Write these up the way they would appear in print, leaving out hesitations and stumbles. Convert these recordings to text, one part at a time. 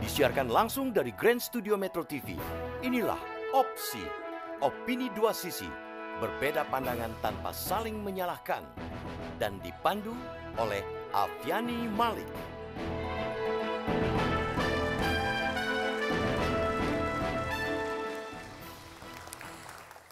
Disiarkan langsung dari Grand Studio Metro TV. Inilah Opsi, opini dua sisi, berbeda pandangan tanpa saling menyalahkan. Dan dipandu oleh Afiani Malik.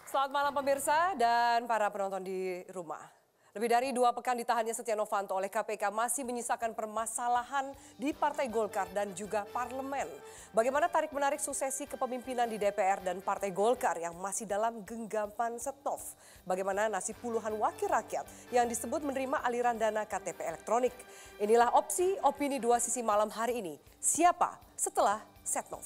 Selamat malam pemirsa dan para penonton di rumah. Lebih dari 2 pekan ditahannya Setia Novanto oleh KPK masih menyisakan permasalahan di Partai Golkar dan juga parlemen. Bagaimana tarik-menarik suksesi kepemimpinan di DPR dan Partai Golkar yang masih dalam genggaman Setnov. Bagaimana nasib puluhan wakil rakyat yang disebut menerima aliran dana KTP elektronik. Inilah opsi opini dua sisi malam hari ini. Siapa setelah Setnov?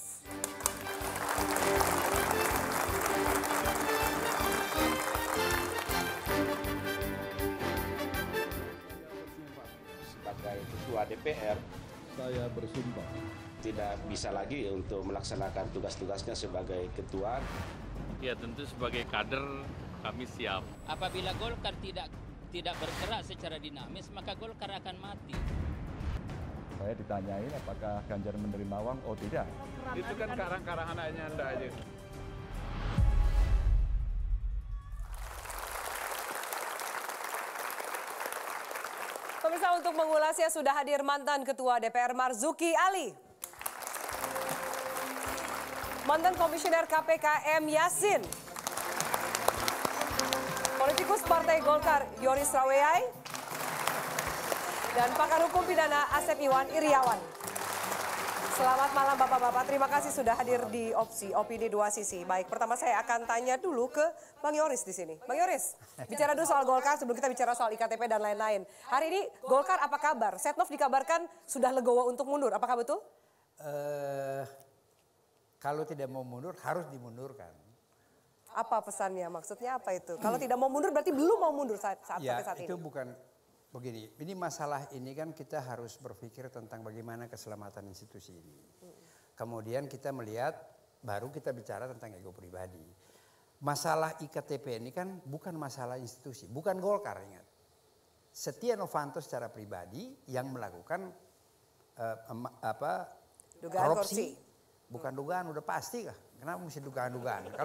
Sebagai Ketua DPR, saya bersumpah tidak bisa lagi untuk melaksanakan tugas-tugasnya sebagai Ketua. Ya tentu sebagai kader kami siap. Apabila Golkar tidak bergerak secara dinamis, maka Golkar akan mati. saya ditanyain apakah Ganjar menerima uang, oh tidak. Itu kan karang-karangan Anda aja. Pemirsa, untuk mengulasnya sudah hadir mantan Ketua DPR Marzuki Ali. Mantan Komisioner KPK M. Yasin. Politikus Partai Golkar Yoris Raweyai. Dan pakar hukum pidana Asep Iwan Iriawan. Selamat malam Bapak-Bapak, terima kasih sudah hadir di opini dua sisi. Baik, pertama saya akan tanya dulu ke Bang Yoris di sini. Bang Yoris, bicara dulu soal Golkar sebelum kita bicara soal IKTP dan lain-lain. Hari ini Golkar apa kabar? Setnov dikabarkan sudah legowo untuk mundur, apakah betul? Kalau tidak mau mundur harus dimundurkan. Apa pesannya? Maksudnya apa itu? Kalau tidak mau mundur berarti belum mau mundur sampai saat ini. Itu bukan begini. Ini masalah ini kan kita harus berpikir tentang bagaimana keselamatan institusi ini. Kemudian kita melihat baru kita bicara tentang ego pribadi. Masalah IKTP ini kan bukan masalah institusi, bukan Golkar, ingat. Setia Novanto secara pribadi yang melakukan dugaan korupsi. Bukan dugaan, udah pasti kah? Kenapa mesti dugaan-dugaan?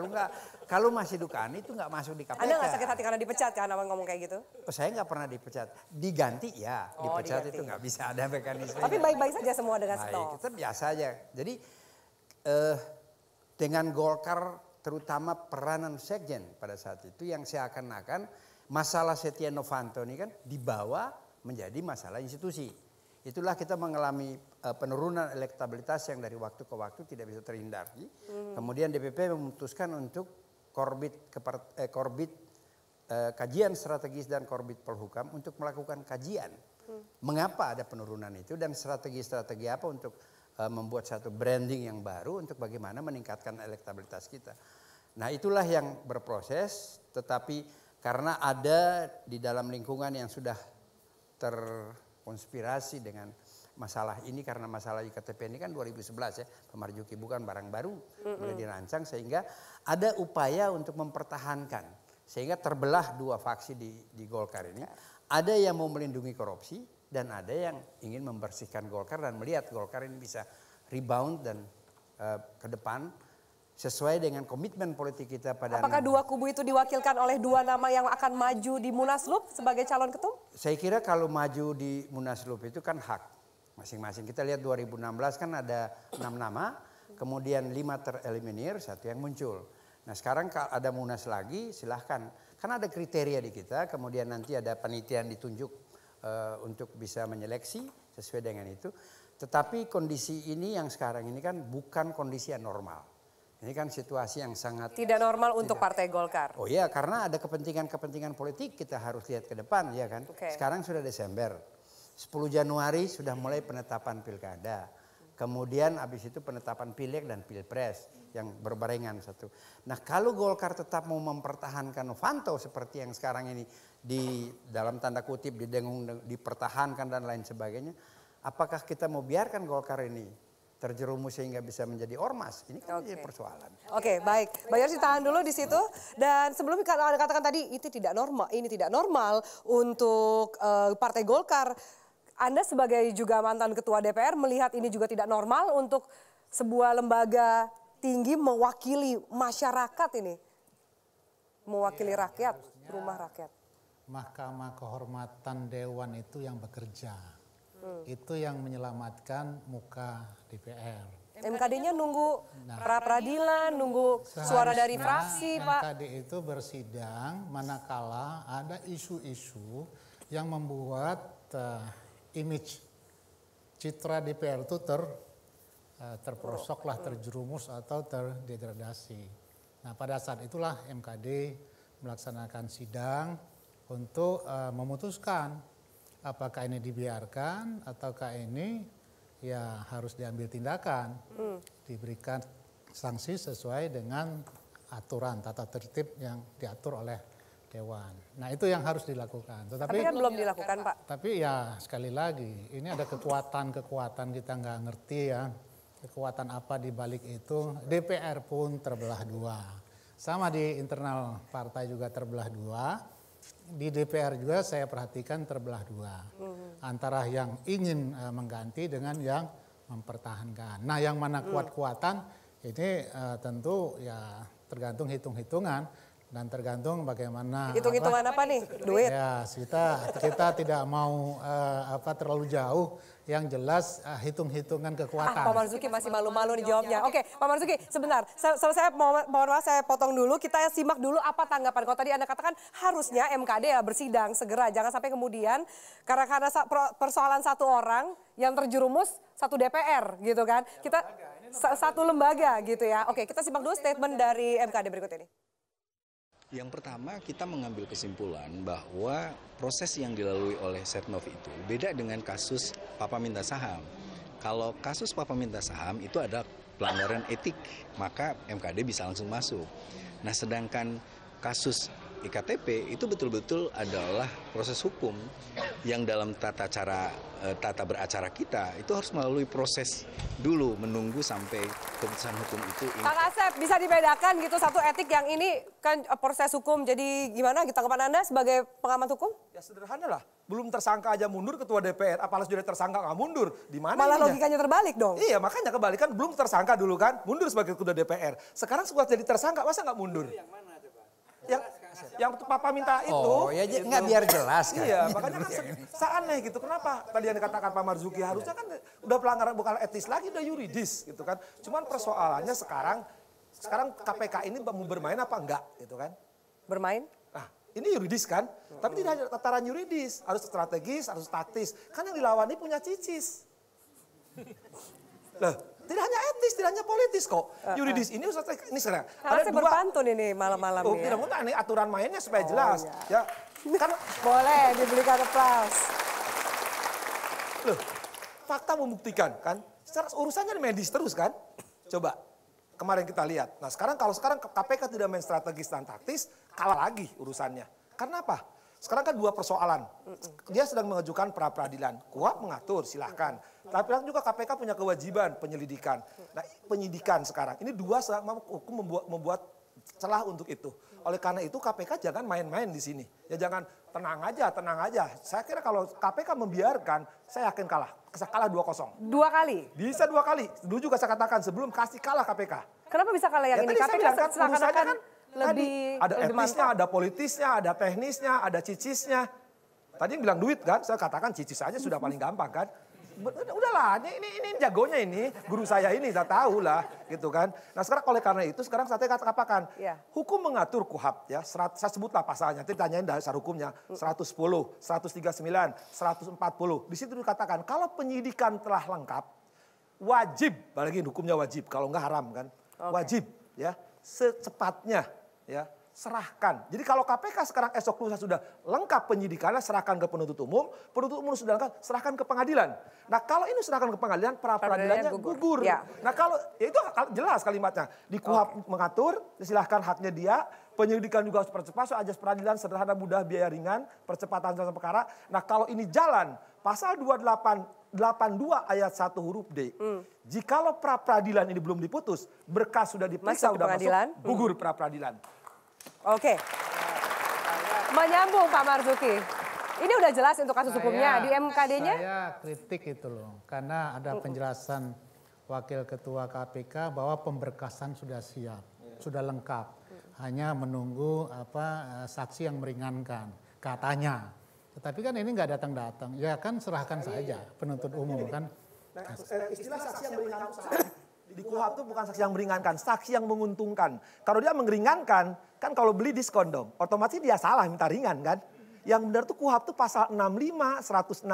Kalau masih dugaan itu nggak masuk di KPK. Anda nggak sakit hati karena dipecat kan abang ngomong kayak gitu? Oh, saya nggak pernah dipecat. Diganti ya, dipecat diganti. Itu nggak bisa ada mekanisme. Tapi baik-baik saja semua dengan Setnov. Itu biasa aja. Jadi dengan Golkar terutama peranan sekjen pada saat itu yang seakan-akan masalah Setia Novanto ini kan dibawa menjadi masalah institusi. Itulah kita mengalami penurunan elektabilitas yang dari waktu ke waktu tidak bisa terhindari. Kemudian DPP memutuskan untuk korbit kajian strategis dan korbit Polhukam untuk melakukan kajian. Mengapa ada penurunan itu dan strategi-strategi apa untuk membuat satu branding yang baru untuk bagaimana meningkatkan elektabilitas kita. Nah itulah yang berproses, tetapi karena ada di dalam lingkungan yang sudah konspirasi dengan masalah ini karena masalah IKTP ini kan 2011 ya, Pak Marzuki bukan barang baru, mulai dirancang sehingga ada upaya untuk mempertahankan sehingga terbelah dua faksi di Golkar ini. Ada yang mau melindungi korupsi dan ada yang ingin membersihkan Golkar dan melihat Golkar ini bisa rebound dan ke depan sesuai dengan komitmen politik kita pada. Apakah dua kubu itu diwakilkan oleh dua nama yang akan maju di Munaslup sebagai calon ketum? Saya kira kalau maju di Munaslup itu kan hak masing-masing. Kita lihat 2016 kan ada 6 nama, kemudian 5 tereliminir, 1 yang muncul. Nah sekarang kalau ada Munas lagi silahkan. Kan ada kriteria di kita, kemudian nanti ada panitia yang ditunjuk untuk bisa menyeleksi sesuai dengan itu. Tetapi kondisi ini yang sekarang ini kan bukan kondisi yang normal. Ini kan situasi yang sangat tidak normal untuk Partai Golkar. Oh iya, karena ada kepentingan-kepentingan politik kita harus lihat ke depan, ya kan. Sekarang sudah Desember, 10 Januari sudah mulai penetapan pilkada. Kemudian habis itu penetapan pileg dan pilpres yang berbarengan satu. Nah kalau Golkar tetap mau mempertahankan Novanto seperti yang sekarang ini di dalam tanda kutip didengung, dipertahankan dan lain sebagainya, apakah kita mau biarkan Golkar ini terjerumus sehingga bisa menjadi ormas? Ini kan jadi persoalan. Oke, baik. Bayar tahan dulu di situ. Dan sebelum Anda katakan tadi itu tidak normal, ini tidak normal untuk Partai Golkar. Anda sebagai juga mantan ketua DPR melihat ini juga tidak normal untuk sebuah lembaga tinggi mewakili masyarakat ini. Mewakili rakyat, rumah rakyat. Mahkamah Kehormatan Dewan itu yang bekerja. Itu yang menyelamatkan muka DPR. MKD-nya nunggu pra-peradilan, nunggu suara dari fraksi, Pak. MKD itu bersidang manakala ada isu-isu yang membuat image citra DPR itu terperosok lah, terjerumus atau terdegradasi. Nah, pada saat itulah MKD melaksanakan sidang untuk memutuskan apakah ini dibiarkan ataukah ini ya harus diambil tindakan, diberikan sanksi sesuai dengan aturan tata tertib yang diatur oleh Dewan. Nah, itu yang harus dilakukan. Tapi kan belum dilakukan, Pak. Tapi ya sekali lagi, ini ada kekuatan kita nggak ngerti ya. Kekuatan apa di balik itu. DPR pun terbelah dua. Sama di internal partai juga terbelah dua. Di DPR juga saya perhatikan terbelah dua. Antara yang ingin mengganti dengan yang mempertahankan. Nah, yang mana kuat-kuatan ini tentu ya tergantung hitung-hitungan dan tergantung bagaimana. Hitung-hitungan apa nih? Duit. Ya, kita tidak mau terlalu jauh. Yang jelas hitung-hitungan kekuatan. Pak Marzuki masih malu-malu nih jawabnya. Oke, Pak Marzuki, sebentar. Saya mohon maaf, saya potong dulu. Kita simak dulu apa tanggapan. Kalau tadi Anda katakan harusnya MKD ya bersidang segera. Jangan sampai kemudian karena persoalan satu orang yang terjerumus satu DPR gitu kan. Kita satu lembaga gitu ya. Oke, kita simak dulu statement dari MKD berikut ini. Yang pertama, kita mengambil kesimpulan bahwa proses yang dilalui oleh Setnov itu beda dengan kasus Papa Minta Saham. Kalau kasus Papa Minta Saham itu ada pelanggaran etik, maka MKD bisa langsung masuk. Nah, sedangkan kasus IKTP itu betul-betul adalah proses hukum yang dalam tata beracara kita itu harus melalui proses dulu, menunggu sampai keputusan hukum itu. Kang Asep, bisa dibedakan gitu satu etik yang ini kan proses hukum, jadi gimana tanggapan Anda sebagai pengamat hukum? Ya sederhana lah, belum tersangka aja mundur ketua DPR, apalagi sudah tersangka nggak mundur, di mana? Malah logikanya terbalik dong. Iya, makanya kebalikan, belum tersangka dulu kan, mundur sebagai ketua DPR. Sekarang sudah jadi tersangka, masa nggak mundur? Yang mana coba? Yang Papa minta itu. Oh ya gitu. nggak biar jelas kan. Iya, makanya kan seaneh gitu. Kenapa tadi yang dikatakan Pak Marzuki harusnya kan udah pelanggaran bukan etis lagi, udah yuridis gitu kan. Cuman persoalannya sekarang KPK ini mau bermain apa enggak gitu kan. Bermain? Nah, ini yuridis kan. Tapi tidak hanya tataran yuridis, harus strategis, harus taktis. Kan yang dilawan ini punya cicis. Loh, tidak hanya etis, tidak hanya politis kok. Yuridis ini sekarang. Ada dua berpantun ini malam-malam ya. Tidak mudah nih aturan mainnya supaya jelas. Ya. Kan boleh diberikan aplaus. Loh, fakta membuktikan kan. Urusannya medis terus kan. Coba kemarin kita lihat. Nah, kalau sekarang KPK tidak main strategis dan taktis, kalah lagi urusannya. Karena apa? Sekarang kan dua persoalan. Dia sedang mengajukan pra-peradilan. KUHP mengatur, silahkan. Tapi juga KPK punya kewajiban penyelidikan. Nah, penyidikan sekarang. Ini dua hukum membuat celah untuk itu. Oleh karena itu KPK jangan main-main di sini. Ya jangan tenang aja. Saya kira kalau KPK membiarkan, saya yakin kalah 2-0. Dua kali? Bisa 2 kali. Dulu juga saya katakan sebelum kasih kalah KPK. Kenapa bisa kalah yang ini? KPK seakan-akan lebih ada etisnya, ada politisnya, ada teknisnya, ada cicisnya. Tadi yang bilang duit kan, saya katakan cicis aja sudah paling gampang kan. Udahlah, ini jagonya ini, guru saya ini, saya tahu lah gitu kan. Nah sekarang oleh karena itu, sekarang saya katakan, hukum mengatur KUHP ya, saya sebutlah pasalnya, nanti tanyain dasar hukumnya, 110, 139, 140. Di situ dikatakan, kalau penyidikan telah lengkap, wajib, apalagi hukumnya wajib, kalau enggak haram kan, wajib ya, secepatnya ya, serahkan. Jadi kalau KPK sekarang esok lusa sudah lengkap penyidikannya, serahkan ke penuntut umum sudah lengkap, serahkan ke pengadilan. Nah kalau ini serahkan ke pengadilan, pra-peradilannya gugur. Ya. Nah kalau, ya itu jelas kalimatnya. Di KUHP mengatur, silahkan haknya dia, penyelidikan juga harus percepat, ajas peradilan sederhana, mudah, biaya ringan, percepatan dalam perkara. Nah kalau ini jalan, pasal 82 ayat 1 huruf D. Jikalau pra-peradilan ini belum diputus, berkas sudah diperiksa, sudah masuk, gugur pra-peradilan. Oke. Menyambung Pak Marzuki. Ini udah jelas untuk kasus hukumnya di MKD-nya? Saya kritik itu loh, karena ada penjelasan Wakil Ketua KPK bahwa pemberkasan sudah siap, sudah lengkap, hanya menunggu saksi yang meringankan, katanya. Tetapi kan ini nggak datang-datang, ya kan serahkan saja penuntut umum kan. Istilah saksi yang meringankan di KUHP itu bukan saksi yang meringankan, saksi yang menguntungkan. Kalau dia mengeringankan, kan kalau beli diskon dong, otomatis dia salah minta ringan kan. Yang benar tuh KUHP tuh pasal 65, 116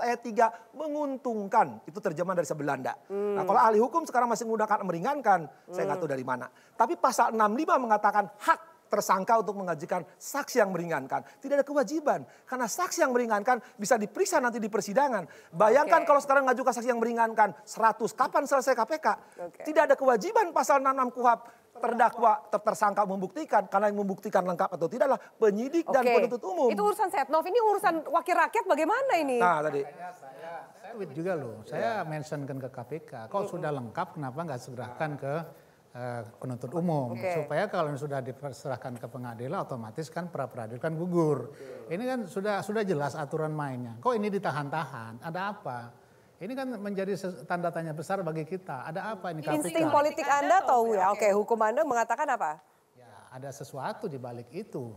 ayat 3 menguntungkan. Itu terjemahan dari Belanda. Nah kalau ahli hukum sekarang masih menggunakan meringankan, saya nggak tahu dari mana. Tapi pasal 65 mengatakan hak tersangka untuk mengajukan saksi yang meringankan. Tidak ada kewajiban. Karena saksi yang meringankan bisa diperiksa nanti di persidangan. Bayangkan kalau sekarang mengajukan saksi yang meringankan 100, kapan selesai KPK? Tidak ada kewajiban pasal 66 KUHP. Terdakwa, tersangka membuktikan. Karena yang membuktikan lengkap atau tidaklah penyidik dan penuntut umum. Itu urusan Setnov, ini urusan wakil rakyat bagaimana ini? Nah tadi. Saya tweet juga loh, saya mentionkan ke KPK. Kalau sudah lengkap kenapa nggak segerakan ke penuntut umum. Supaya kalau sudah diserahkan ke pengadilan otomatis kan pra-peradilan kan gugur. Ini kan sudah jelas aturan mainnya. Kok ini ditahan-tahan? Ada apa? Ini kan menjadi tanda tanya besar bagi kita. Ada apa ini KPK? Insting politik Anda tahu ya? Oke, hukum Anda mengatakan apa? Ya, ada sesuatu di balik itu.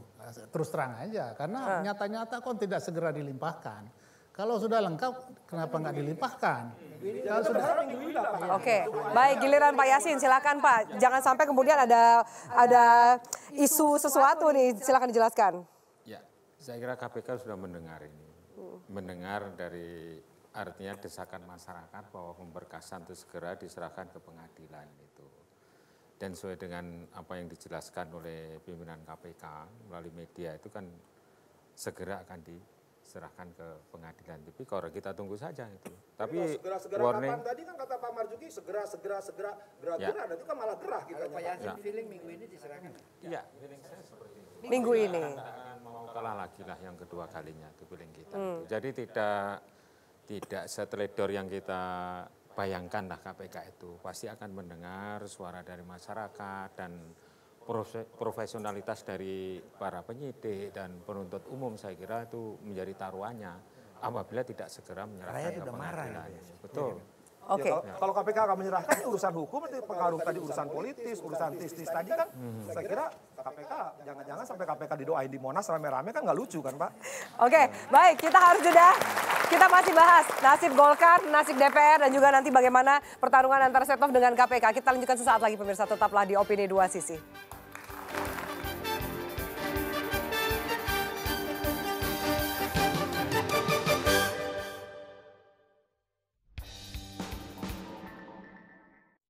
Terus terang aja. Karena nyata-nyata kok tidak segera dilimpahkan. Kalau sudah lengkap, kenapa nggak dilimpahkan? Oke, baik giliran Pak Yasin, silakan Pak. Jangan sampai kemudian ada isu sesuatu nih, silakan dijelaskan. Ya, saya kira KPK sudah mendengar ini. Mendengar dari artinya desakan masyarakat bahwa pemberkasan itu segera diserahkan ke pengadilan itu. Dan sesuai dengan apa yang dijelaskan oleh pimpinan KPK melalui media itu kan segera akan diserahkan ke pengadilan. Tapi kalau kita tunggu saja itu. Tapi segera warning. Tadi kan kata Pak Marzuki segera gerah-gerah. Nanti kan malah gerah kita. Pak Yasin feeling minggu ini diserahkan. Iya, feeling saya seperti itu. Minggu ini. Mau kalah lagi lah yang kedua kalinya itu feeling kita. Jadi tidak seteledor yang kita bayangkan lah KPK itu. Pasti akan mendengar suara dari masyarakat dan profesionalitas dari para penyidik dan penuntut umum saya kira itu menjadi taruhannya apabila tidak segera menyerahkan ke pengadilan. Betul. Oke. Kalau KPK akan menyerahkan urusan hukum itu pengaruh tadi urusan politis, urusan tis tadi kan. Saya kira KPK jangan-jangan sampai KPK didoain di Monas rame-rame kan nggak lucu kan Pak? Oke, baik kita harus jeda. Kita masih bahas nasib Golkar, nasib DPR dan juga nanti bagaimana pertarungan antara Setnov dengan KPK. Kita lanjutkan sesaat lagi pemirsa, tetaplah di Opini 2 Sisi.